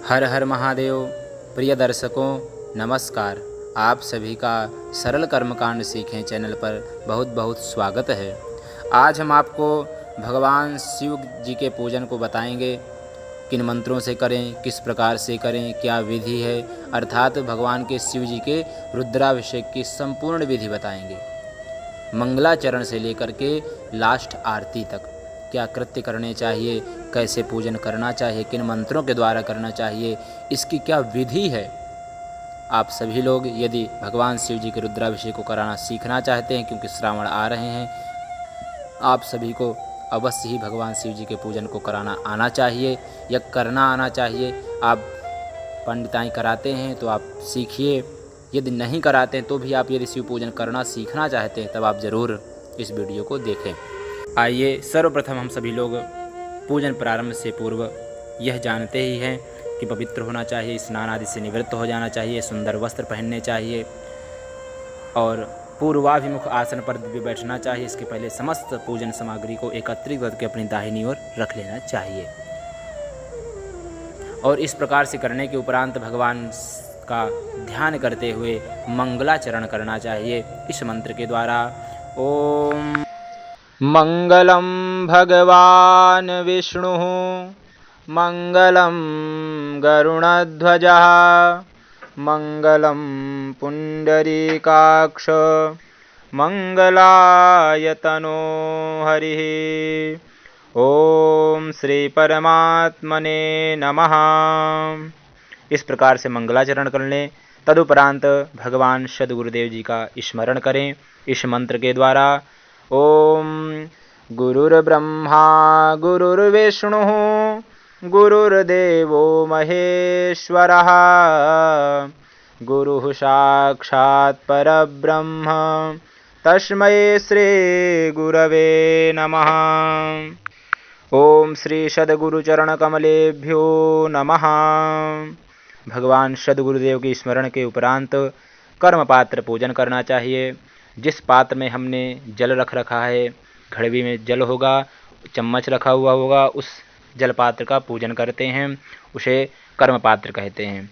हर हर महादेव। प्रिय दर्शकों नमस्कार। आप सभी का सरल कर्मकांड सीखें चैनल पर बहुत बहुत स्वागत है। आज हम आपको भगवान शिव जी के पूजन को बताएंगे। किन मंत्रों से करें, किस प्रकार से करें, क्या विधि है, अर्थात भगवान के शिव जी के रुद्राभिषेक की संपूर्ण विधि बताएंगे। मंगलाचरण से लेकर के लास्ट आरती तक क्या कृत्य करने चाहिए, कैसे पूजन करना चाहिए, किन मंत्रों के द्वारा करना चाहिए, इसकी क्या विधि है। आप सभी लोग यदि भगवान शिव जी के रुद्राभिषेक को कराना सीखना चाहते हैं, क्योंकि श्रावण आ रहे हैं, आप सभी को अवश्य ही भगवान शिव जी के पूजन को कराना आना चाहिए या करना आना चाहिए। आप पंडिताई कराते हैं तो आप सीखिए, यदि नहीं कराते हैं तो भी आप यदि शिव पूजन करना सीखना चाहते हैं तब आप ज़रूर इस वीडियो को देखें। आइए सर्वप्रथम हम सभी लोग पूजन प्रारंभ से पूर्व यह जानते ही हैं कि पवित्र होना चाहिए, स्नान आदि से निवृत्त हो जाना चाहिए, सुंदर वस्त्र पहनने चाहिए और पूर्वाभिमुख आसन पर दिव्य बैठना चाहिए। इसके पहले समस्त पूजन सामग्री को एकत्रित करके अपनी दाहिनी ओर रख लेना चाहिए और इस प्रकार से करने के उपरांत भगवान का ध्यान करते हुए मंगलाचरण करना चाहिए इस मंत्र के द्वारा। ओम मंगलम भगवान विष्णु मंगलम गरुणध्वजः मंगलम पुंडरीकाक्ष मंगलायतनो हरिः। ओम श्री परमात्मने नमः। इस प्रकार से मंगलाचरण कर लें। तदुपरांत भगवान सद्गुरुदेव जी का स्मरण करें इस मंत्र के द्वारा। ओम गुरुर्ब्रह्मा गुरुर्विष्णुः गुरुर्देवो महेश्वरः गुरुः साक्षात् परब्रह्म तस्मै श्री गुरवे नमः। ओम श्री सद्गुरुचरण कमलेभ्यो नमः। भगवान सद्गुरुदेव के स्मरण के उपरांत कर्म पात्र पूजन करना चाहिए। जिस पात्र में हमने जल रख रखा है, घड़वी में जल होगा, चम्मच रखा हुआ होगा, उस जल पात्र का पूजन करते हैं, उसे कर्म पात्र कहते हैं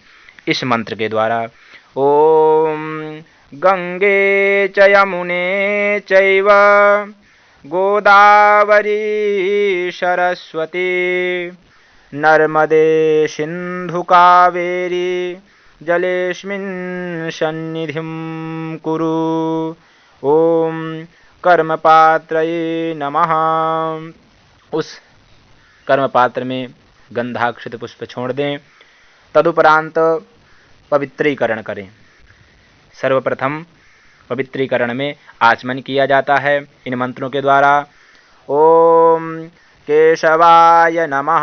इस मंत्र के द्वारा। ओम गंगे च यमुने चैव गोदावरी सरस्वती नर्मदे सिंधु कावेरी जलेस्मिन् सन्निधिं कुरु। ओम कर्मपात्रये नमः। उस कर्मपात्र में गंधाक्षत पुष्प छोड़ दें। तदुपरांत पवित्रीकरण करें। सर्वप्रथम पवित्रीकरण में आचमन किया जाता है इन मंत्रों के द्वारा। ओम केशवाय नमः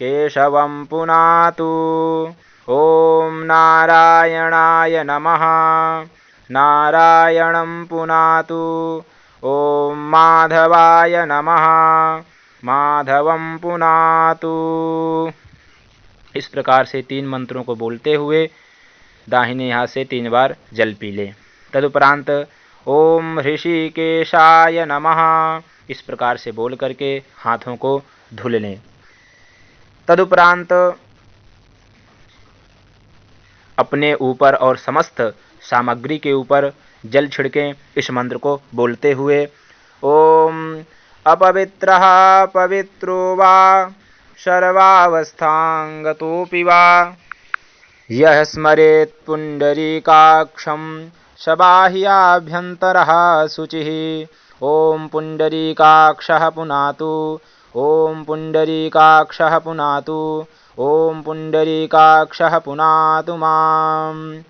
केशवं पुनातु। ओम नारायणाय नमः नारायणं पुनातु। ओम माधवाय नमः माधवं पुनातु। इस प्रकार से 3 मंत्रों को बोलते हुए दाहिने हाथ से 3 बार जल पी लें। तदुपरांत ओम ऋषिकेशाय नमः इस प्रकार से बोल करके हाथों को धुल लें। तदुपरांत अपने ऊपर और समस्त सामग्री के ऊपर जल छिड़कें इस मंत्र को बोलते हुए। ओम अपवित्रः पवित्रो वा सर्वावस्थांगतोऽपि वा यः स्मरेत् पुंडरीकाक्षं सबाह्याभ्यन्तरः शुचिः। ओम पुंडरीकाक्षः पुनातु। ओम पुंडरीकाक्षः पुनातु। ओम पुंडरीकाक्षः पुनातु माम्।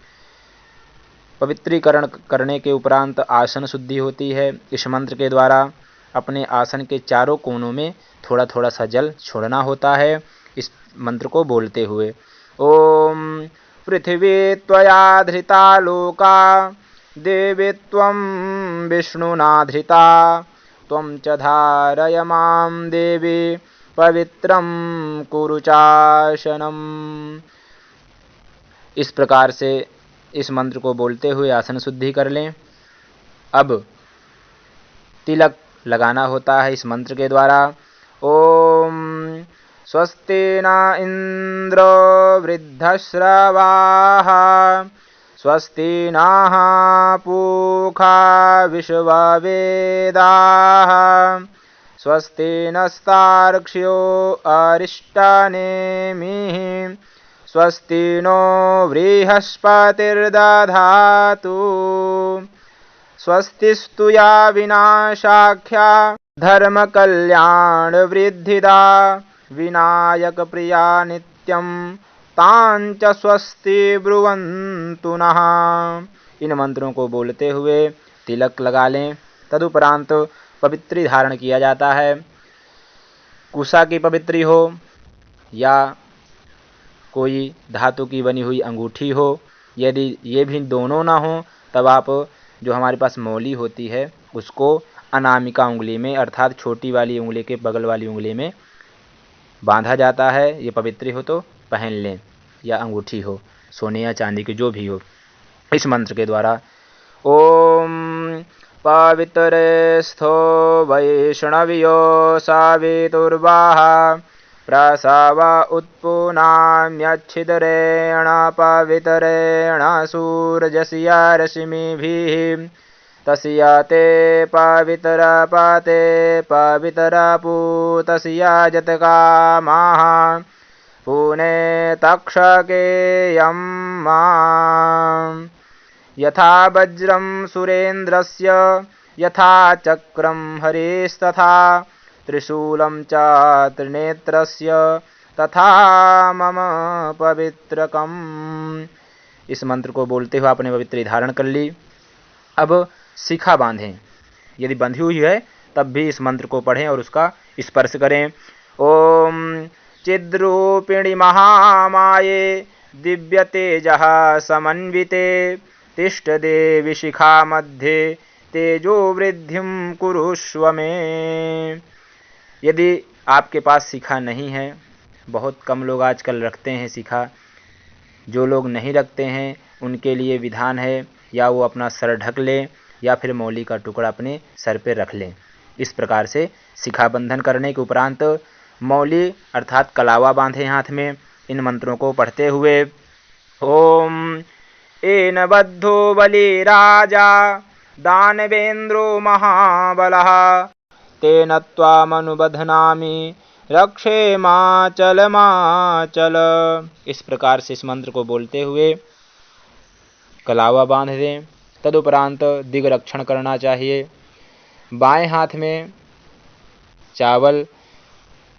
पवित्रीकरण करने के उपरांत आसन शुद्धि होती है इस मंत्र के द्वारा। अपने आसन के चारों कोनों में थोड़ा थोड़ा सा जल छोड़ना होता है इस मंत्र को बोलते हुए। ओम पृथिवी त्वया धृता लोका देवी त्वं विष्णुना धृता त्वं च धारय मां देवी पवित्रं कुरु चासनम्। इस प्रकार से इस मंत्र को बोलते हुए आसन शुद्धि कर लें। अब तिलक लगाना होता है इस मंत्र के द्वारा। ओम स्वस्ति न इन्द्रो वृद्धश्रवाः स्वस्ति नः पूषा विश्ववेदाः स्वस्ति नस्तार्क्ष्यो अरिष्टानेमिः स्वस्ति नो बृहस्पतिर्दधातु स्वस्तिस्तु या विनाशाख्या धर्मकल्याणवृद्धिदा विनायकप्रिया नित्यं तांच स्वस्ति ब्रुवन्तु नः। इन मंत्रों को बोलते हुए तिलक लगा लें। तदुपरांत पवित्री धारण किया जाता है। कुशा की पवित्री हो या कोई धातु की बनी हुई अंगूठी हो, यदि ये भी दोनों ना हो तब आप जो हमारे पास मौली होती है उसको अनामिका उंगली में अर्थात छोटी वाली उंगली के बगल वाली उंगली में बांधा जाता है। ये पवित्री हो तो पहन लें, या अंगूठी हो सोने या चांदी की जो भी हो। इस मंत्र के द्वारा ओम पवित्रेस्थो वैष्णवियो सावितुर्वाह प्रसव उत्पुनाम्यच्छिदरेण पवित्रेण सूर्यस्य रश्मिभिः तस्य ते पवित्रपते पवित्रपूतस्य जतकामाः पुने तक्षकेयं मां यथा वज्रं सुरेन्द्रस्य यथा चक्रं हरेस्तथा त्रिशूलं च त्रिनेत्रस्य तथा मम पवित्रकम्। इस मंत्र को बोलते हुए आपने पवित्री धारण कर ली। अब शिखा बांधें। यदि बंधी हुई है तब भी इस मंत्र को पढ़ें और उसका स्पर्श करें। ओम चिद्रूपिणी महामाये दिव्य तेजः समन्विते तिष्ठ देवी शिखा मध्ये तेजो वृद्धिं कुरुष्व में। यदि आपके पास शिखा नहीं है, बहुत कम लोग आजकल रखते हैं शिखा, जो लोग नहीं रखते हैं उनके लिए विधान है या वो अपना सर ढक लें या फिर मौली का टुकड़ा अपने सर पे रख लें। इस प्रकार से शिखा बंधन करने के उपरांत मौली अर्थात कलावा बांधें हाथ में। इन मंत्रों को पढ़ते हुए ओम एन बद्धो बलि राजा दानवेन्द्रो महाबलः तेन त्वामनुबध्नामि रक्षे माचल। इस प्रकार से इस मंत्र को बोलते हुए कलावा बांध दें। तदुपरांत दिग्रक्षण करना चाहिए। बाएं हाथ में चावल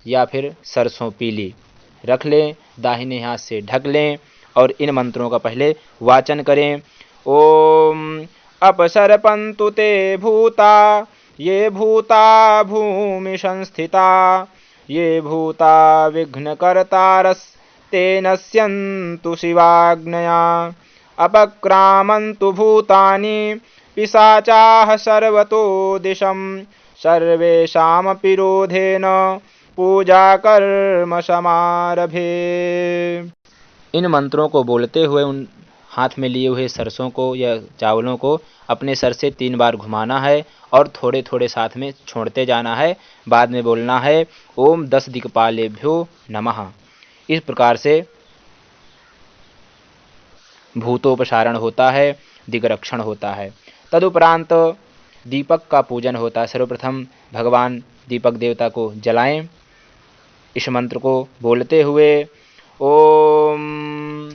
या फिर सरसों पीली रख लें, दाहिने हाथ से ढक लें और इन मंत्रों का पहले वाचन करें। ओम अपसर्पन्तु ते भूता ये भूता भूमि संस्थिता ये भूता विघ्नकर्तारस्ते नश्यन्तु शिवाज्ञया अपक्रामन्तु भूतानि पिशाचाः सर्वतो दिशं सर्वेषामपि रोधेन पूजा कर्म समारभे। इन मंत्रों को बोलते हुए उन हाथ में लिए हुए सरसों को या चावलों को अपने सर से 3 बार घुमाना है और थोड़े थोड़े साथ में छोड़ते जाना है। बाद में बोलना है ओम 10 दिक्पालेभ्यो नमः। इस प्रकार से भूतोपसारण होता है, दिग्रक्षण होता है। तदुपरांत दीपक का पूजन होता है। सर्वप्रथम भगवान दीपक देवता को जलाएं। इस मंत्र को बोलते हुए ओम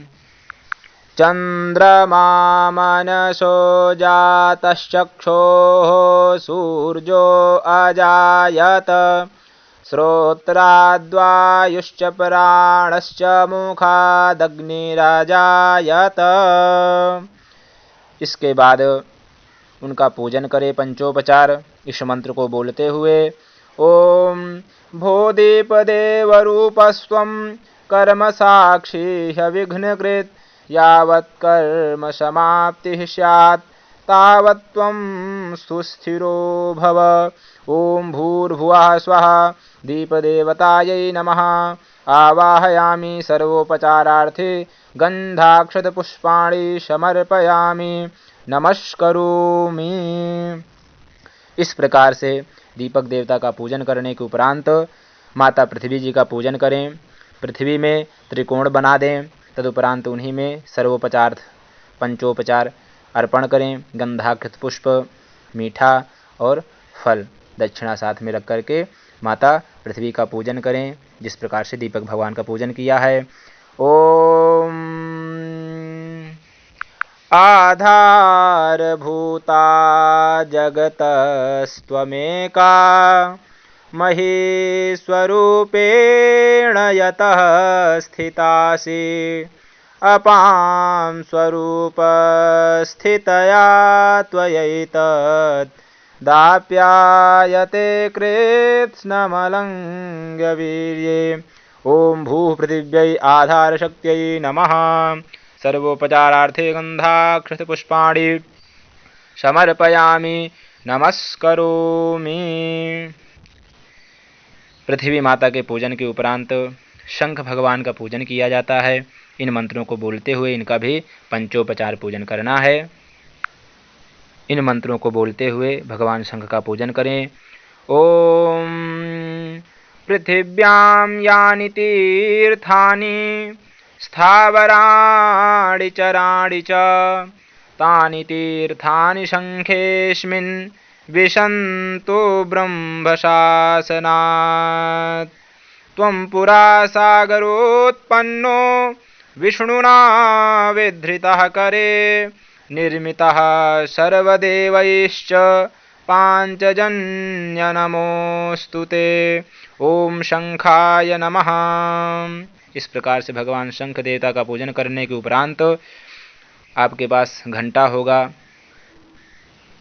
चंद्रमा मनसो जातश्चक्षोः सूर्यो अजायत श्रोत्राद्वायुश्च प्राणश्च मुखादग्निराजायत। इसके बाद उनका पूजन करें पंचोपचार। इस मंत्र को बोलते हुए ओम भूदीपदेवरूपस्त्वं कर्म साक्षी विघ्नकृत यावत् कर्म समाप्तिः स्यात् तावत् त्वं सुस्थिरो भव। ओम भूर्भुवः स्वः दीपदेवतायै नमः। आवाहयामि सर्वोपचारार्थे गन्धाक्षतपुष्पाणि समर्पयामि नमस्करोमि। इस प्रकार से दीपक देवता का पूजन करने के उपरांत माता पृथ्वी जी का पूजन करें। पृथ्वी में त्रिकोण बना दें। तदुपरांत उन्हीं में सर्वोपचार पंचोपचार अर्पण करें। गंधाकृत पुष्प, मीठा और फल दक्षिणा साथ में रख करके माता पृथ्वी का पूजन करें, जिस प्रकार से दीपक भगवान का पूजन किया है। ओम आधारभूता जगतस्त्वमेका महीस्वरूपेण यतः स्थितासि अपां स्वरूपस्थितया त्वयैतत् दाप्यायते कृत्स्नमलङ्घ्यवीर्ये। ओम भूः पृथिव्यै आधारशक्त्यै नमः। सर्वोपचारार्थे गन्धाक्षतपुष्पाणि समर्पयामि, नमस्करोमि। पृथ्वी माता के पूजन के उपरांत शंख भगवान का पूजन किया जाता है। इन मंत्रों को बोलते हुए इनका भी पंचोपचार पूजन करना है। इन मंत्रों को बोलते हुए भगवान शंख का पूजन करें। ओम पृथिव्यां यानि तीर्थानि स्थावराणि चराणि च तानि तीर्थानि शंखेऽस्मिन् विशन्तु ब्रह्मशासनात्। त्वं पुरा सागरोत्पन्नो विष्णुना विधृतः करे निर्मितः सर्वदेवैश्च पांचजन्य नमोऽस्तु ते। ओम शंखाय नमः। इस प्रकार से भगवान शंख देवता का पूजन करने के उपरांत आपके पास घंटा होगा,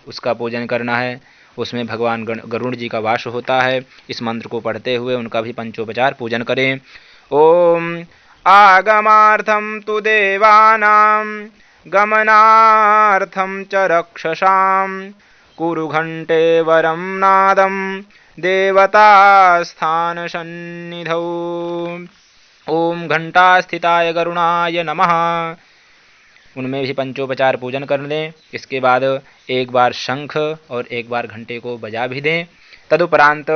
उसका पूजन करना है। उसमें भगवान गरुड़ जी का वास होता है। इस मंत्र को पढ़ते हुए उनका भी पंचोपचार पूजन करें। ओम आगमार्थं तु देवानां गमनार्थं च रक्षसां कुरु घंटे वरं नादं देवतास्थान सन्निधौ। ओम घंटास्थिताय गरुणाय नमः। उनमें भी पंचोपचार पूजन कर लें। इसके बाद एक बार शंख और एक बार घंटे को बजा भी दें। तदुपरांत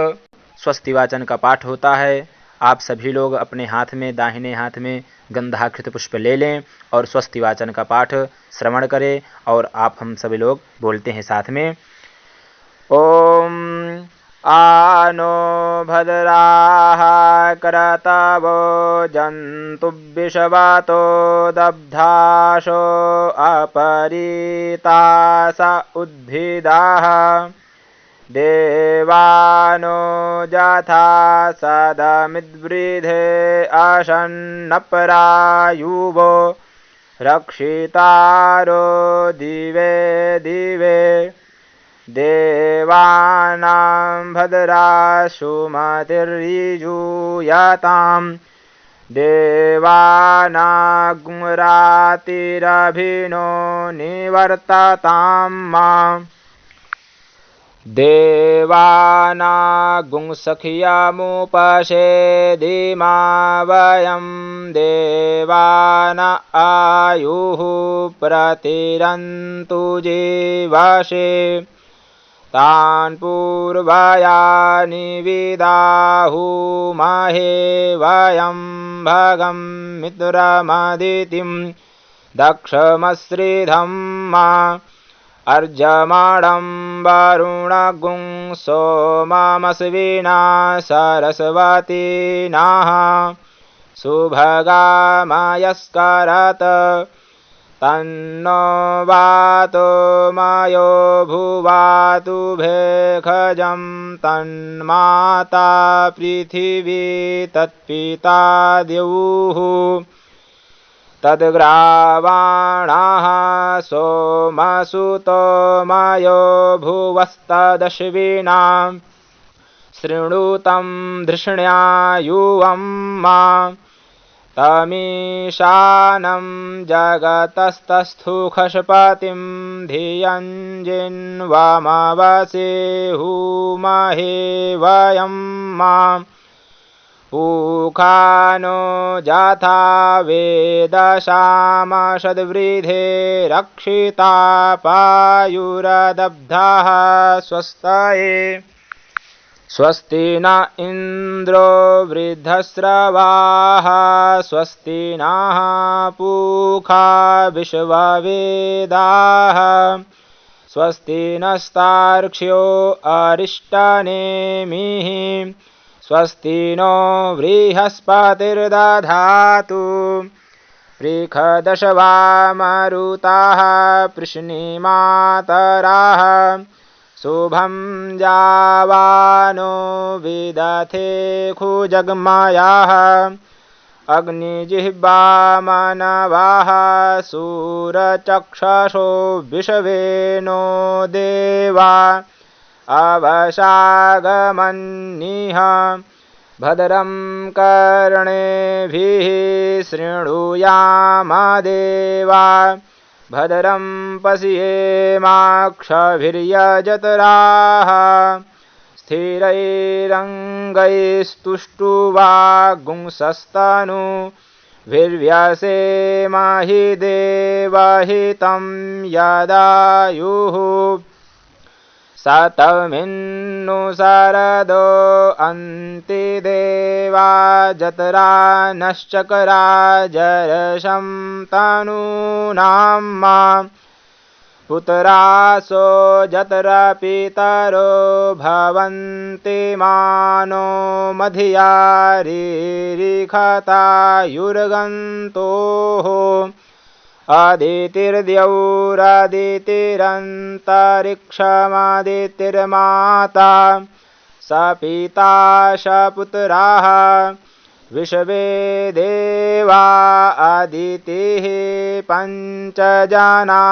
स्वस्तिवाचन का पाठ होता है। आप सभी लोग अपने हाथ में, दाहिने हाथ में गंधाकृत पुष्प ले लें और स्वस्तिवाचन का पाठ श्रवण करें। और आप हम सभी लोग बोलते हैं साथ में। ओम आनो भद्राः करतवो जन्तुभिषवातो दब्धाशो अपरीतास उद्भिदाः देवानो यथा सदमिद्वृधे असन्नपरायुवो रक्षितारो दिवे दिवे देवानां भद्रासुमतिर्यजूयतां देवानागुंरातिरभिनो निवर्ततां मां देवानागुंसखियमुपसेदिमा वयं देवान आयुः प्रतिरन्तु जीवसे तान् पूर्वयानि विदाहुमहे वयं भगं मित्रमदितिं दक्षमश्रिधम्मा अर्जमाणं वरुणगुं सोममस्विना सरस्वतीनाः सुभगामयस्करत् तन्नो वातो मायो भुवातु भेखजं तन्माता पृथिवी तत्पिता द्यौः तद्ग्रावाणाः सोमसुतो मायो भुवस्तदश्विनां शृणुतं धृष्ण्यायुवं मा तमीशानं जगतस्तस्थु खशपतिं धियं जिन्वमवसे हुमहे वयं मां ऊखानो यथा वेदशामशद्वृधे रक्षिता पायुरदब्धाः स्वस्तये स्वस्ति न इन्द्रो वृद्धस्रवाः स्वस्ति नः पूषा विश्ववेदाः स्वस्ति नस्तार्क्ष्यो अरिष्टनेमिः स्वस्ति नो बृहस्पतिर्दधातु पृषदशवा मरुताः पृश्निमातराः शुभं जावानो विदथे खुजग्मयाः अग्निजिह्वामनवाः सूरचक्षुषो विश्वेनो देवा अवशागमन्निः भद्रं कर्णेभिः शृणुयाम देवा भद्रं पश्येमाक्षभिर्यजत्राः स्थिरैरङ्गैस्तुष्टुवागुंसस्तनूभिर्व्यसेमहि देवहितं यदायुः सतमिन्नु शरदो अन्तिदेवा जतरा नश्चकरा जरशं तनूनां मा पुत्रासो जतरा पितरो भवन्ति मानो मधियारिरिखतायुर्गन्तोः आदितिर्द्यौरादितिरन्तरिक्षमादितिर्माता स पिता स पुत्राः विश्वे देवा अदितिः पञ्चजना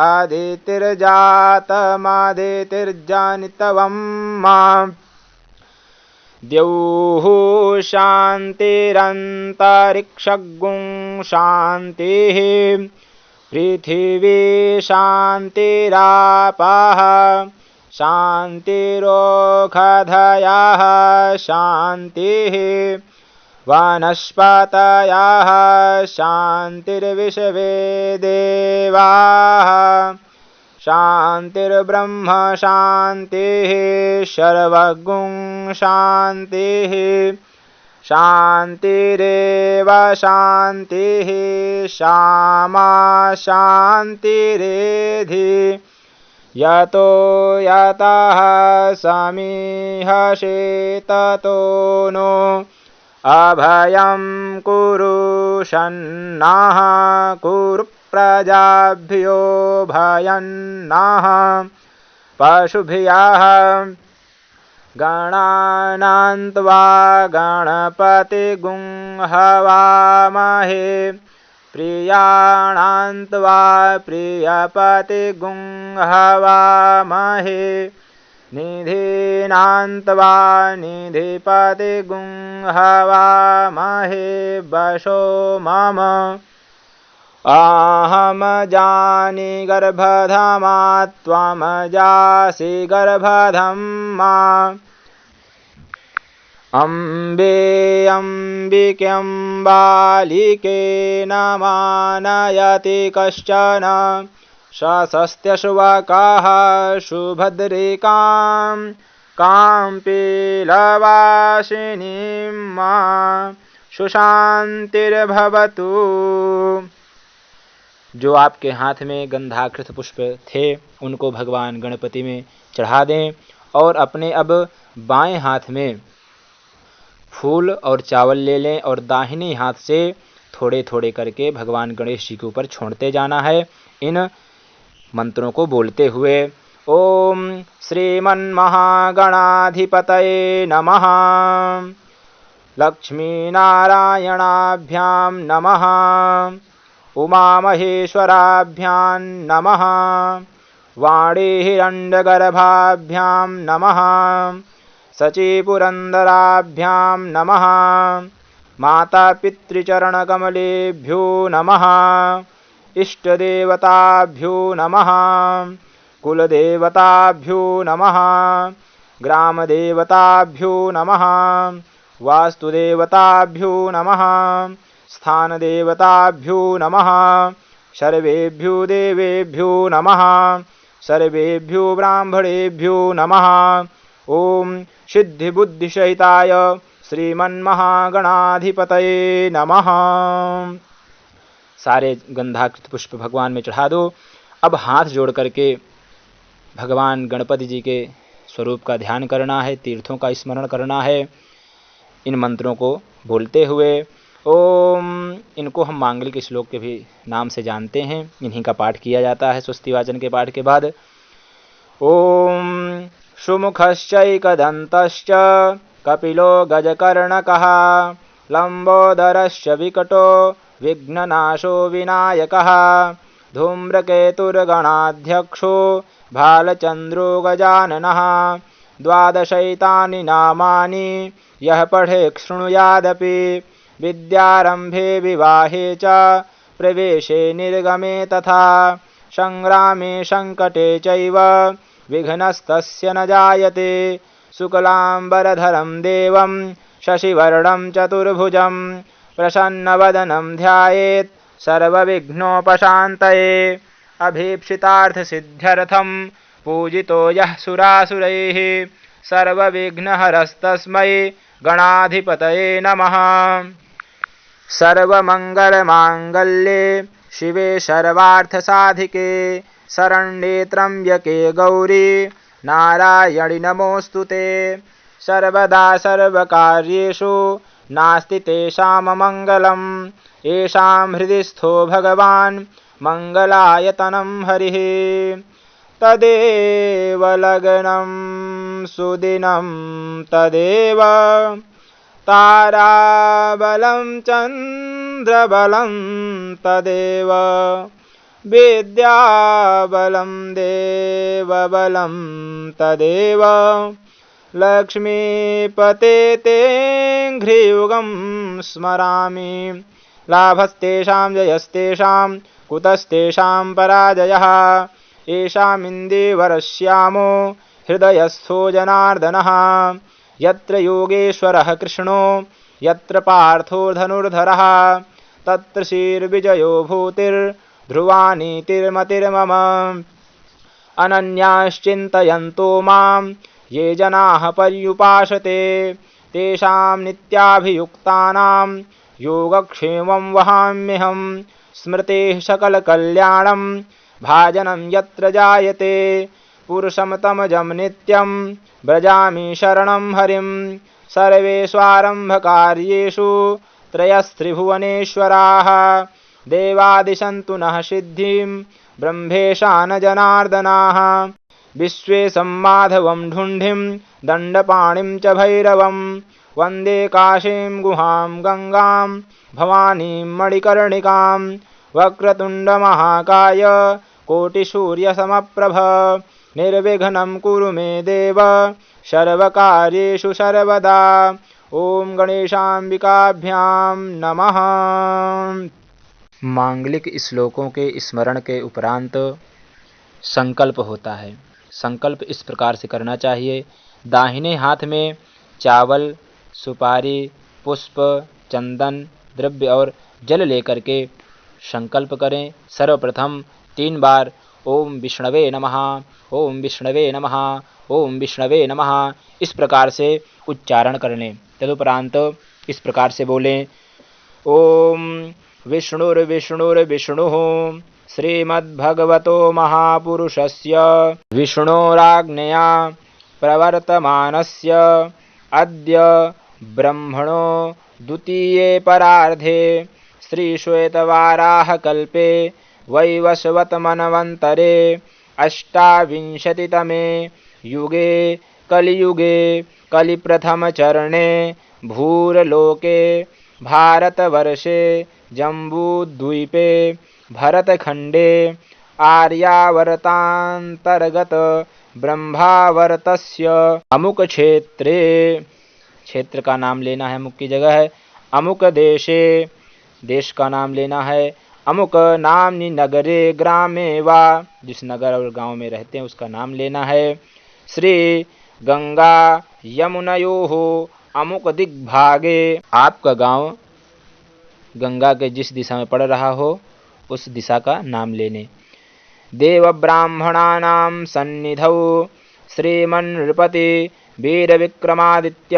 अदितिर्जातमादितिर्जनितवं मा द्यौः शान्तिरन्तरिक्षगुं शान्तिः पृथिवी शान्तिरापः शान्तिरोषधयः शान्तिः वनस्पतयः शान्तिर्विश्वे देवाः शान्तिर्ब्रह्म शान्तिः सर्वगुं शान्तिः शान्तिरेव शान्तिः सामा शान्तिरेधि यतो यतः समीहसे ततो नो अभयं कुरु शन्नः कुरु प्रजाभ्यो भयन्नः पशुभ्यः गणानान्त्वा गणपतिगुं हवामहे प्रियाणान्त्वा प्रियपतिगुं हवामहे निधीनान्त्वा निधिपतिगुं हवामहे वशो मम अहम जानि गर्भधमा त्वं जासि गर्भधम्मा अम्बे अम्बिके बालिकेन मानयति कश्चन सस्त्यशुवकः सुभद्रिकां काम्पीलवासिनीं मा सुशान्तिर्भवतु। जो आपके हाथ में गंधाकृत पुष्प थे उनको भगवान गणपति में चढ़ा दें और अपने अब बाएं हाथ में फूल और चावल ले लें और दाहिने हाथ से थोड़े थोड़े करके भगवान गणेश जी के ऊपर छोड़ते जाना है। इन मंत्रों को बोलते हुए ओम श्रीमन्महागणाधिपतये नमः, लक्ष्मीनारायणाभ्यां नमः, उमामहेश्वराभ्यां नमः, वाणीहिरण्यगर्भाभ्यां नमः, शचीपुरन्दराभ्यां नमः, मातापितृचरणकमलेभ्यो नमः, इष्टदेवताभ्यो नमः, कुलदेवताभ्यो नमः, ग्रामदेवताभ्यो नमः, वास्तुदेवताभ्यो नमः, स्थानदेवताभ्यो नमः, सर्वेभ्यो देवेभ्यो नमः, सर्वेभ्यो ब्राह्मणेभ्यो नमः, ओम सिद्धिबुद्धिसहिताय श्रीमन्महागणाधिपतये नमः। सारे गंधाकृत पुष्प भगवान में चढ़ा दो। अब हाथ जोड़ करके भगवान गणपति जी के स्वरूप का ध्यान करना है, तीर्थों का स्मरण करना है। इन मंत्रों को बोलते हुए ओम, इनको हम मांगलिक श्लोक के भी नाम से जानते हैं, इन्हीं का पाठ किया जाता है स्वस्ति वाचन के पाठ के बाद। ओम सुमुखश्चैकदन्तश्च कपिलो गजकर्णकः लंबोदरश्च विकटो विघ्ननाशो विनायकः धूम्रकेतुर्गणाध्यक्षो भालचन्द्रो गजाननः। द्वादशैतानि नामानि यः पठेत् शृणुयादपि विद्यारम्भे विवाहे च प्रवेशे निर्गमे तथा संग्रामे संकटे चैव विघ्नस्तस्य न जायते। शुक्लाम्बरधरं देवं शशिवर्णं चतुर्भुजं प्रसन्नवदनं ध्यायेत् सर्वविघ्नोपशान्तये। अभीप्सितार्थसिद्ध्यर्थं पूजितो यः सुरासुरैः सर्वविघ्नहरस्तस्मै गणाधिपतये नमः। सर्वमङ्गलमाङ्गल्ये शिवे सर्वार्थसाधिके शरण्ये त्र्यम्बके गौरी नारायणि नमोऽस्तुते। सर्वदा सर्वकार्येषु नास्ति तेषाममङ्गलम् येषां हृदि स्थो भगवान् मङ्गलायतनं हरिः। तदेव लग्नं सुदिनं तदेव ताराबलं चन्द्रबलं तदेव विद्याबलं देवबलं तदेव लक्ष्मीपते ते घ्रियुगं स्मरामि। लाभस्तेषां जयस्तेषां कुतस्तेषां पराजयः येषामिन्दीवरश्यामो हृदयस्थो जनार्दनः। यत्र योगेश्वरः कृष्णो यत्र पार्थो धनुर्धरः तत्र श्रीर्विजयो भूतिर्ध्रुवा नीतिर्मतिर्मम। अनन्याश्चिन्तयन्तो मां ये जनाः पर्युपासते तेषां नित्याभियुक्तानां योगक्षेमं वहाम्यहं। स्मृतेः सकलकल्याणं भाजनं यत्र जायते पुरुषं तमजं नित्यं व्रजामि शरणं हरिं। सर्वेष्वारम्भकार्येषु त्रयस्त्रिभुवनेश्वराः देवादिशन्तु नः सिद्धिं ब्रह्मेशान जनार्दनाः। विश्वेशं माधवं ढुण्ढिं दण्डपाणिं च भैरवं वन्दे काशीं गुहां गंगां भवानीं मणिकर्णिकां। वक्रतुण्डमहाकाय कोटिसूर्यसमप्रभ निर्विघ्नं कुरु मे देव सर्वकार्येषु सर्वदा। ओम गणेशाम्बिकाभ्यां नमः। मांगलिक श्लोकों के स्मरण के उपरांत संकल्प होता है। संकल्प इस प्रकार से करना चाहिए। दाहिने हाथ में चावल, सुपारी, पुष्प, चंदन, द्रव्य और जल लेकर के संकल्प करें। सर्वप्रथम 3 बार ओम विष्णवे नमः, ओम विष्णवे नमः, ओम विष्णवे नमः इस प्रकार से उच्चारण कर लें। तदुपरांत इस प्रकार से बोलें ओम विष्णुर्विष्णुर्विष्णुः श्रीमद्भगवतो महापुरुषस्य विष्णोराज्ञया प्रवर्तमानस्य अद्य ब्रह्मणो द्वितीये परार्धे श्रीश्वेतवाराहकल्पे वैवस्वतमन्वन्तरे अष्टाविंशतितमे युगे कलियुगे कलिप्रथमचरणे भूरलोके भारतवर्षे जम्बूद्वीपे भरतखंडे आर्यावर्तांतर्गत ब्रह्मावर्तस्य अमुक क्षेत्रे, क्षेत्र का नाम लेना है, अमुक की जगह है। अमुक देशे, देश का नाम लेना है। अमुक नामनि नगरे ग्रामे वा, जिस नगर और गांव में रहते हैं उसका नाम लेना है। श्री गंगा यमुनयोः अमुक दिग्भागे, आपका गांव गंगा के जिस दिशा में पड़ रहा हो उस दिशा का नाम लेने। देव ब्राह्मणानां सन्निधौ श्रीमन्नृपति वीरविक्रमादित्य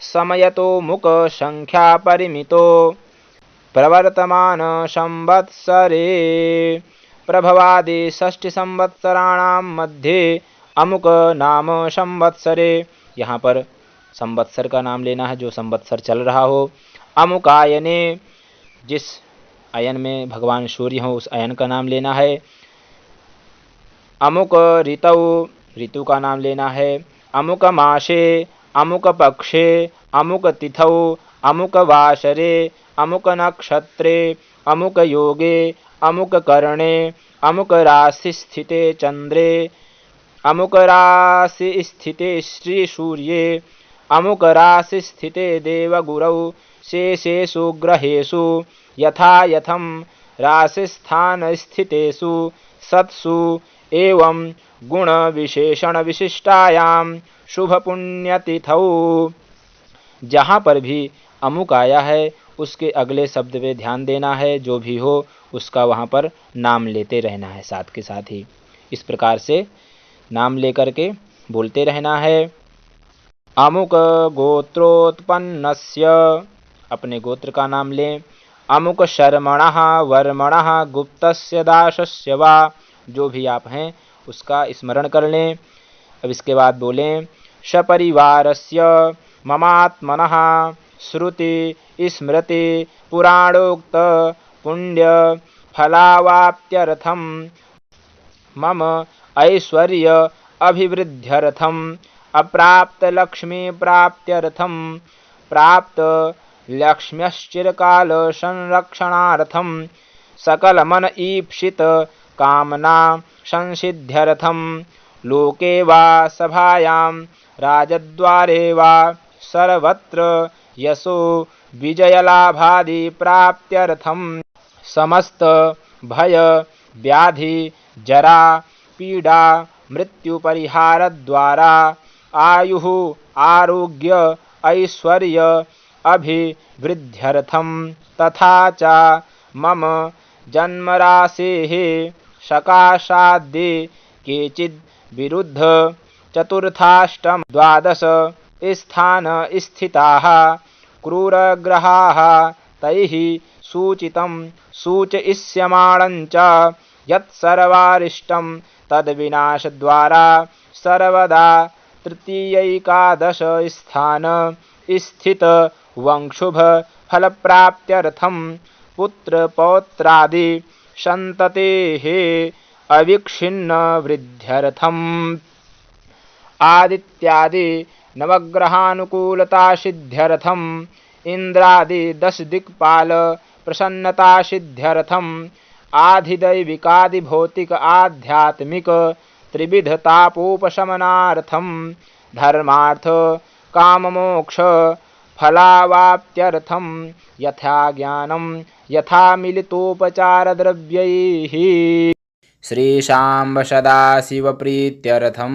समयतो मुक संख्या परिमितो प्रवर्तमान संवत्सरे प्रभवादि षष्ठी संवत्सराणां मध्ये अमुक नाम संवत्सरे। यहाँ पर संवत्सर का नाम लेना है जो संवत्सर चल रहा हो। अमुकायने, जिस अयन में भगवान सूर्य हो उस अयन का नाम लेना है। अमुक ऋतौ, ऋतु का नाम लेना है। अमुक मासे, अमुक पक्षे, अमुक तिथौ, अमुक वासरे, अमुक नक्षत्रे, अमुक योगे, अमुक करणे, अमुक राशि स्थिते चंद्रे, अमुक राशि स्थिते श्री सूर्ये, अमुक राशि स्थिते देवगुरौ, शेषेषु ग्रहेषु यथा यथं राशिस्थान स्थितेषु सत्सु एवं गुण विशेषण विशिष्टायां शुभ पुण्यतिथौ। जहाँ पर भी अमुक आया है उसके अगले शब्द पे ध्यान देना है, जो भी हो उसका वहाँ पर नाम लेते रहना है साथ के साथ ही। इस प्रकार से नाम लेकर के बोलते रहना है। अमुक गोत्रोत्पन्नस्य, अपने गोत्र का नाम लें। अमुक शर्मणः वर्मणः गुप्तस्य दासस्य वा, जो भी आप हैं उसका स्मरण कर लें। अब इसके बाद बोलें सपरिवारस्य ममात्मनः श्रुति स्मृति पुराणोक्त पुण्य फलावाप्त्यर्थम मम ऐश्वर्य अभिवृद्ध्यर्थम अप्राप्त लक्ष्मी प्राप्त्यर्थम प्राप्त लक्ष्म्यश्चिरकाल संरक्षणार्थम सकल मन ईप्सित कामना संसिद्ध्यर्थम लोके वा सभायां राजद्वारे वा सर्वत्र यशो विजयलाभादि प्राप्त्यर्थम समस्त भय व्याधि जरा पीड़ा मृत्यु परिहार द्वारा आयुः आरोग्य ऐश्वर्य अभिवृद्ध्यर्थम तथा च मम जन्मराशेः सकाशाद्ये केचिद् विरुद्ध चतुर्थाष्टम द्वादश स्थान स्थिताः क्रूरग्रहाः तैः सूचितं सूचयिष्यमाणञ्च यत्सर्वारिष्टं तद्विनाशद्वारा सर्वदा तृतीयैकादश स्थान स्थित वंशुभ फलप्राप्त्यर्थं पुत्र पौत्रादि संततेः अविच्छिन्न वृद्ध्यर्थम् आदित्यादि नवग्रहानुकूलता सिद्ध्यर्थम इंद्रादि 10 दिक्पाल प्रसन्नता सिद्ध्यर्थम आधिदैविकादि भौतिक आध्यात्मिक त्रिविध तापोपशमनार्थम धर्मार्थ काम मोक्ष फलावाप्त्यर्थम यथा ज्ञानम यथा मिलितोपचार द्रव्यैः श्रीशाम्ब सदाशिव प्रीत्यर्थम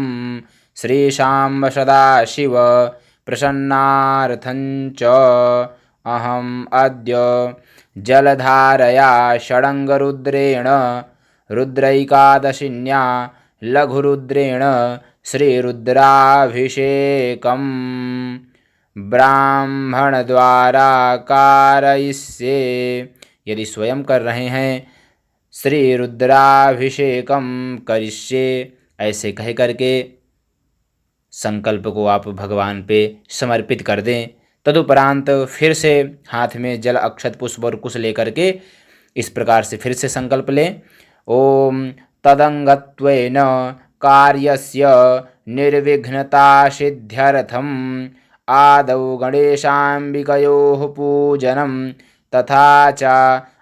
श्रीशाम्ब सदाशिव प्रसन्नार्थञ्च अहम् अद्य जलधारया षडङ्गरुद्रेण रुद्रैकादशिन्या लघुरुद्रेण श्रीरुद्राभिषेकम् ब्राह्मणद्वारा कारयिष्ये। यदि स्वयं कर रहे हैं श्री रुद्राभिषेकम करिष्ये ऐसे कह करके संकल्प को आप भगवान पे समर्पित कर दें। तदुपरांत फिर से हाथ में जल अक्षत पुष्प और कुश लेकर के इस प्रकार से फिर से संकल्प लें। ओम तदंगत्वेन कार्यस्य निर्विघ्नता सिद्ध्यर्थम आदौ गणेशाम्बिकयोः पूजनं तथा च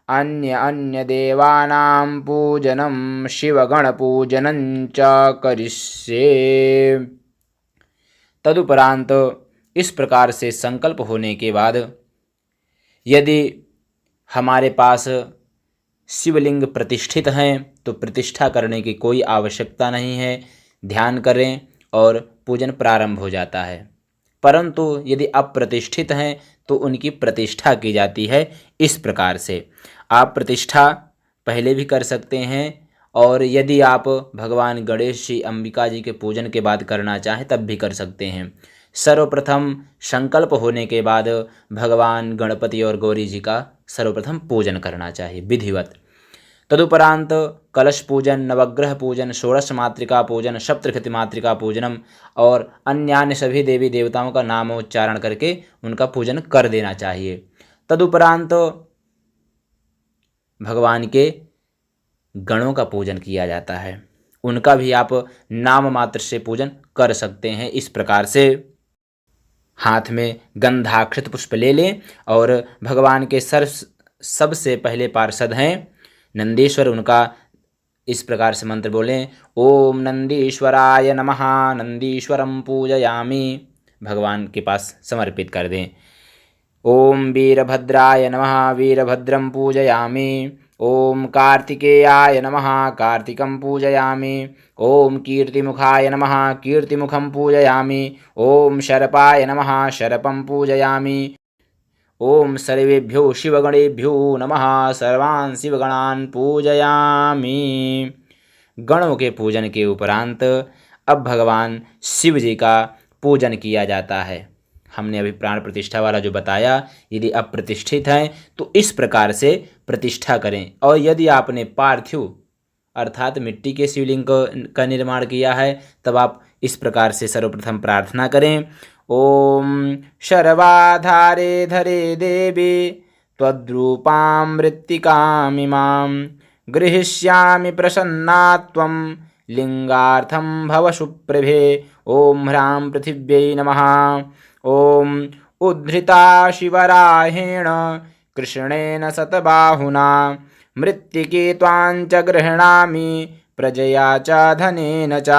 अन्य देवानां पूजनं शिवगणपूजनं च करिष्ये। तदुपरांत इस प्रकार से संकल्प होने के बाद यदि हमारे पास शिवलिंग प्रतिष्ठित हैं तो प्रतिष्ठा करने की कोई आवश्यकता नहीं है, ध्यान करें और पूजन प्रारंभ हो जाता है। परंतु यदि अप्रतिष्ठित हैं तो उनकी प्रतिष्ठा की जाती है। इस प्रकार से आप प्रतिष्ठा पहले भी कर सकते हैं और यदि आप भगवान गणेश जी, अंबिका जी के पूजन के बाद करना चाहें तब भी कर सकते हैं। सर्वप्रथम संकल्प होने के बाद भगवान गणपति और गौरी जी का सर्वप्रथम पूजन करना चाहिए विधिवत। तदुपरांत कलश पूजन, नवग्रह पूजन, षोडश मातृका पूजन, सप्तशती मातृका पूजनम और अन्य सभी देवी देवताओं का नामोच्चारण करके उनका पूजन कर देना चाहिए। तदुपरांत भगवान के गणों का पूजन किया जाता है, उनका भी आप नाम मात्र से पूजन कर सकते हैं। इस प्रकार से हाथ में गंधाक्षत पुष्प ले लें और भगवान के सबसे पहले पार्षद हैं नंदीश्वर, उनका इस प्रकार से मंत्र बोलें, ओम नंदीश्वराय नमः, नंदीश्वरम पूजयामि, भगवान के पास समर्पित कर दें। ओम वीरभद्राय नमः, वीरभद्रम पूजयामि। ओम कार्तिकेयाय नमः, कार्तिकं पूजयामि। ओम कीर्तिमुखाय नमः, कीर्तिमुखं पूजयामि। ओम शरपाय नमः, शरपं पूजयामि। ओम सर्वेभ्यो शिवगणेभ्यो नमः, सर्वान् शिवगणान् पूजयामि। गणों के पूजन के उपरांत अब भगवान शिव जी का पूजन किया जाता है। हमने अभी प्राण प्रतिष्ठा वाला जो बताया, यदि आप प्रतिष्ठित हैं तो इस प्रकार से प्रतिष्ठा करें। और यदि आपने पार्थिव अर्थात मिट्टी के शिवलिंग का निर्माण किया है तब आप इस प्रकार से सर्वप्रथम प्रार्थना करें, ओम शर्वाधारे धरे देवी त्वद्रूपां मृत्तिकामिमां गृहीष्यामि प्रसन्ना त्वं लिंगार्थं भव सुप्रभे। ओम ह्रां पृथिव्यै नमः। ओम उद्धृता शिवराहेण कृष्णेन शतबाहुना मृत्तिके त्वां च गृह्णामि प्रजया च धनेन च।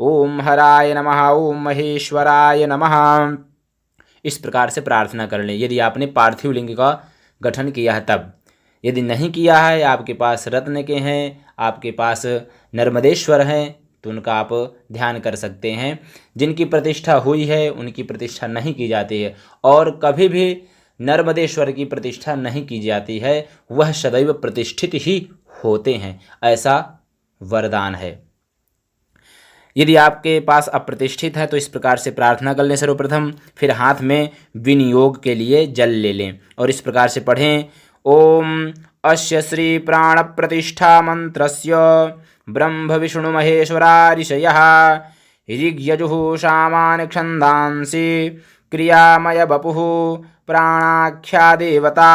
ओम हराय नमः, ओम महेश्वराय नमः। इस प्रकार से प्रार्थना कर लें यदि आपने पार्थिव लिंग का गठन किया है तब। यदि नहीं किया है, आपके पास रत्न के हैं, आपके पास नर्मदेश्वर हैं, तो उनका आप ध्यान कर सकते हैं। जिनकी प्रतिष्ठा हुई है उनकी प्रतिष्ठा नहीं की जाती है, और कभी भी नर्मदेश्वर की प्रतिष्ठा नहीं की जाती है, वह सदैव प्रतिष्ठित ही होते हैं, ऐसा वरदान है। यदि आपके पास अप्रतिष्ठित है तो इस प्रकार से प्रार्थना कर लें सर्वप्रथम। फिर हाथ में विनियोग के लिए जल ले लें और इस प्रकार से पढ़ें, ओम अस्य श्री प्राण प्रतिष्ठा मंत्रस्य ब्रह्म विष्णु महेश्वरा ऋषयः ऋग्यजुः सामान्य छंदांसि क्रियामय बपुः प्राणाख्या देवता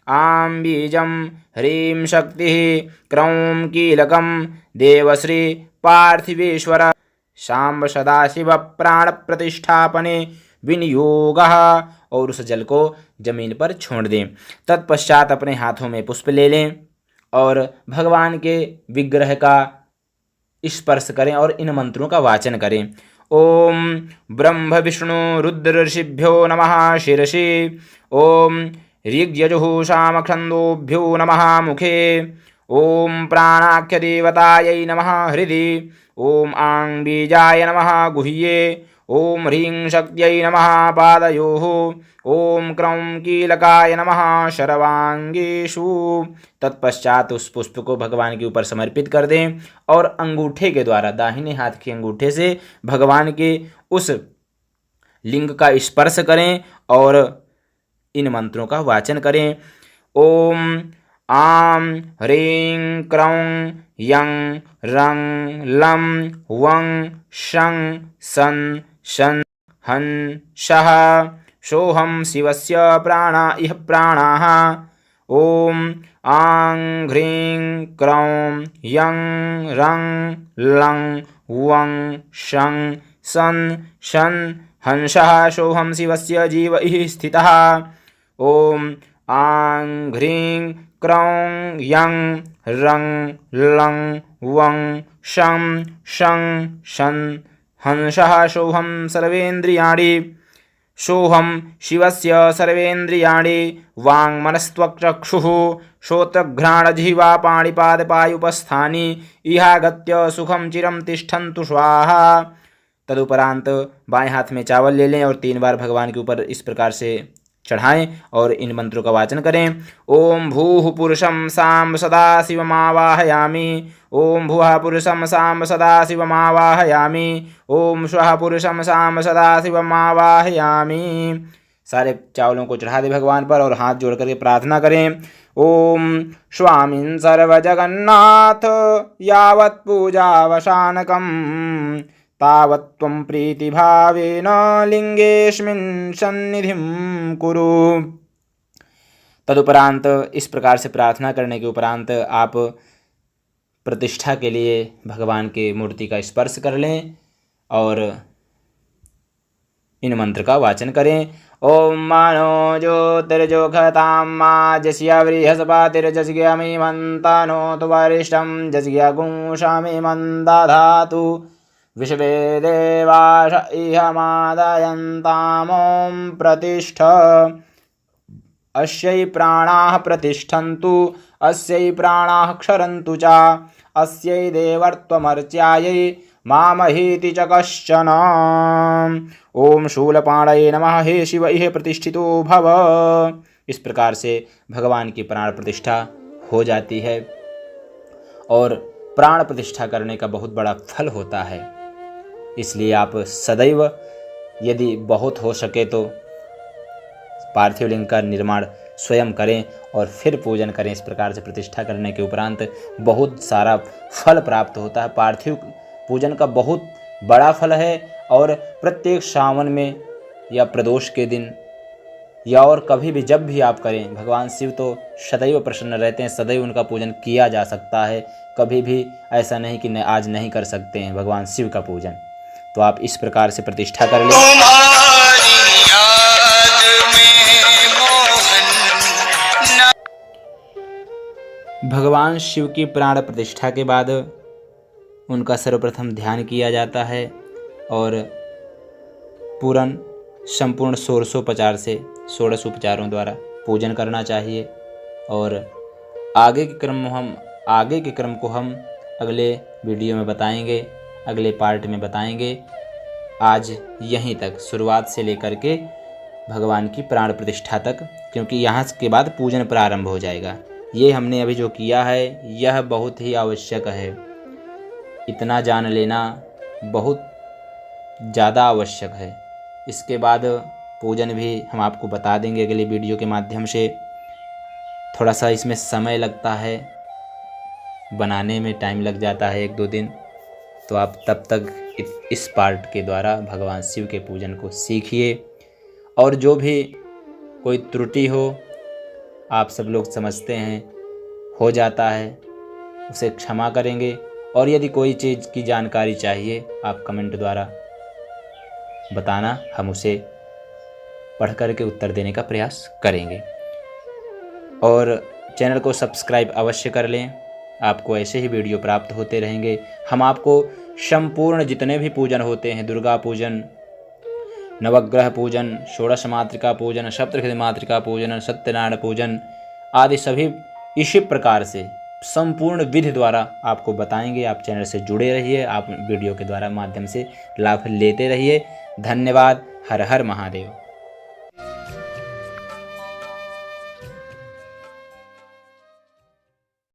आं बीजं ह्रीं शक्तिः क्रौं कीलकं देवश्री पार्थिवेश्वर शाम्ब सदाशिव प्राण प्रतिष्ठापने विनियोगः। और उस जल को जमीन पर छोड़ दें। तत्पश्चात अपने हाथों में पुष्प ले लें और भगवान के विग्रह का स्पर्श करें और इन मंत्रों का वाचन करें। ओम ब्रह्म विष्णु रुद्र ऋषिभ्यो नमः शिरसि। ओम ऋग्यजुः सामखंदोभ्यो नमः मुखे। ओम प्राणाख्य देवतायै नमः हृदि। ओम आं बीजाय नमः गुह्ये। ओम ह्रीं शक्त्यै नमः पादयोः। ओम क्रौं कीलकाय नमः शर्वांगेषु। तत्पश्चात उस पुष्प को भगवान के ऊपर समर्पित कर दें और अंगूठे के द्वारा, दाहिने हाथ के अंगूठे से भगवान के उस लिंग का स्पर्श करें और इन मंत्रों का वाचन करें। ओम आं ह्रीं क्रौं यं रं लं वं शं सन शन हं शः सोऽहं शिवस्य प्राणा इह प्राणाः। ओम आं ह्रीं क्रौं यं रं लं वं शं सन शन हंसः सोऽहं शिवस्य जीव इह स्थितः। ओम आं ह्रीं क्रौं यं रं लं वं शं शं शन हंसः सोऽहं सर्वेन्द्रियाणि। सोऽहं शिवस्य सर्वेन्द्रियाणि वाङ्मनस्त्वक्चक्षुः श्रोत्रघ्राणजिह्वा पाणिपादपायुपस्थानि इहागत्य सुखं चिरं तिष्ठन्तु स्वाहा। तदुपरांत बाएं हाथ में चावल ले लें और 3 बार भगवान के ऊपर इस प्रकार से चढ़ाएं और इन मंत्रों का वाचन करें। ओम भूः पुरुषं साम सदाशिवमावाहयामि। ओम भुवः पुरुषं साम सदाशिवमावाहयामि। ओम स्वः पुरुषं साम सदाशिवमावाहयामि। सारे चावलों को चढ़ा दें भगवान पर और हाथ जोड़ करके प्रार्थना करें। ओम स्वामिन् सर्वजगन्नाथ यावत् पूजावसानकम् तावत् त्वं प्रीतिभावेन लिंगेऽस्मिन् सन्निधिं कुरु। तदुपरांत इस प्रकार से प्रार्थना करने के उपरांत आप प्रतिष्ठा के लिए भगवान के मूर्ति का स्पर्श कर लें और इन मंत्र का वाचन करें। ओम मानो ज्योतिर्जोखतां मा जस्य बृहस्पतिर्जस्यामि मन्तानोतु वरिष्ठं जस्या गुंशामि मन्दधातु विश्वे देवाश इह मादयन्तामों प्रतिष्ठ अस्यै प्राणाः प्रतिष्ठन्तु अस्यै प्राणाः क्षरन्तु च अस्यै देवर्त्वमर्च्यायै मामहीति च कश्चन। ओम शूलपाणये नमः। हे शिव इह प्रतिष्ठितो भव। इस प्रकार से भगवान की प्राण प्रतिष्ठा हो जाती है और प्राण प्रतिष्ठा करने का बहुत बड़ा फल होता है। इसलिए आप सदैव यदि बहुत हो सके तो पार्थिव लिंग का निर्माण स्वयं करें और फिर पूजन करें। इस प्रकार से प्रतिष्ठा करने के उपरांत बहुत सारा फल प्राप्त होता है। पार्थिव पूजन का बहुत बड़ा फल है और प्रत्येक सावन में या प्रदोष के दिन या और कभी भी जब भी आप करें, भगवान शिव तो सदैव प्रसन्न रहते हैं, सदैव उनका पूजन किया जा सकता है। कभी भी ऐसा नहीं कि आज नहीं कर सकते हैं भगवान शिव का पूजन। तो आप इस प्रकार से प्रतिष्ठा कर लें। भगवान शिव की प्राण प्रतिष्ठा के बाद उनका सर्वप्रथम ध्यान किया जाता है और पूर्ण संपूर्ण षोडशोपचार से 16 उपचारों द्वारा पूजन करना चाहिए। और आगे के क्रम को हम अगले वीडियो में बताएंगे, अगले पार्ट में बताएंगे। आज यहीं तक शुरुआत से लेकर के भगवान की प्राण प्रतिष्ठा तक, क्योंकि यहाँ के बाद पूजन प्रारंभ हो जाएगा। ये हमने अभी जो किया है यह बहुत ही आवश्यक है। इतना जान लेना बहुत ज़्यादा आवश्यक है। इसके बाद पूजन भी हम आपको बता देंगे अगले वीडियो के माध्यम से। थोड़ा सा इसमें समय लगता है, बनाने में टाइम लग जाता है 1-2 दिन। तो आप तब तक इस पार्ट के द्वारा भगवान शिव के पूजन को सीखिए और जो भी कोई त्रुटि हो, आप सब लोग समझते हैं, हो जाता है, उसे क्षमा करेंगे। और यदि कोई चीज़ की जानकारी चाहिए आप कमेंट द्वारा बताना, हम उसे पढ़ करके उत्तर देने का प्रयास करेंगे। और चैनल को सब्सक्राइब अवश्य कर लें, आपको ऐसे ही वीडियो प्राप्त होते रहेंगे। हम आपको संपूर्ण जितने भी पूजन होते हैं, दुर्गा पूजन, नवग्रह पूजन, षोडश मातृका पूजन, सप्तहृदय मातृका पूजन, सत्यनारायण पूजन आदि सभी इसी प्रकार से संपूर्ण विधि द्वारा आपको बताएंगे। आप चैनल से जुड़े रहिए, आप वीडियो के द्वारा माध्यम से लाभ लेते रहिए। धन्यवाद। हर हर महादेव।